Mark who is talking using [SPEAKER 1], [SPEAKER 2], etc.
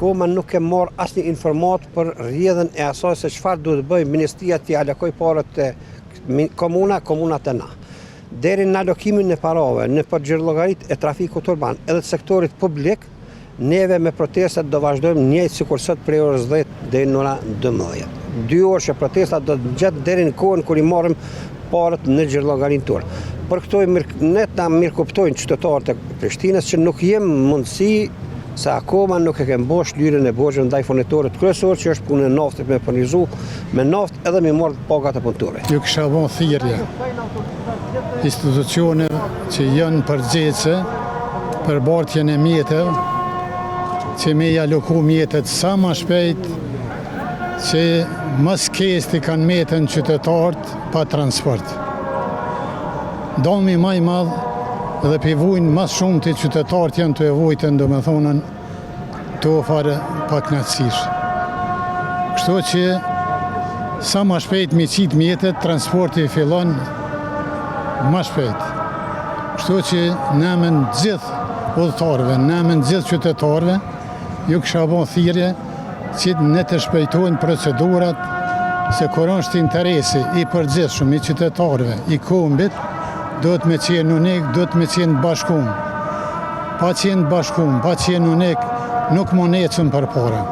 [SPEAKER 1] akoma nuk e marr asnjë informat për rrjedhën e asaj se çfarë duhet të bëjë Ministria t'i alokoj parët te komuna të na. Deri në alokimin e parave në përgjithëllogaritë e trafikut urban edhe të sektorit publik, neve me protestat do vazhdojmë njëjtë sikur sot prej orës 10 deri në ora 12. 2 orë që protestat do të gjatë deri në kohën kur i marrim parët në gjirllogarinë tonë. Për këto ne ta mirëkuptojnë qytetarët e Prishtinës që nuk jem mundësi se akoma nuk e kemë bosh lyrën e borxhit ndaj furnitorit kryesor që është punë e naftit me furnizu me naftë edhe me marrë pagat e punëtorëve.
[SPEAKER 2] Ju kisha vënë thirrje institucione që janë përgjegjëse për bartjen e mjeteve, që me i aloku mjetet sa më shpejt, që mos kesti kanë metën qytetarët pa transport. Dami më i madh dhe pivujnë mas shumë të qytetarët janë të evojtën, do me thonën, të ofare pak knatësish. Kështu që sa më shpejt me qitë mjetet, transporti fillon më shpejt. Kështu që namen gjithë udhëtarëve, namen gjithë qytetarëve, ju kisha bën thirrje që ne të shpejtojnë procedurat, se kur është interesi i përgjithshëm i qytetarëve, i kombit, do të me qenë unik, do të me qenë bashkum. Pa qenë bashkum, pa qenë unik, nuk më necën për para.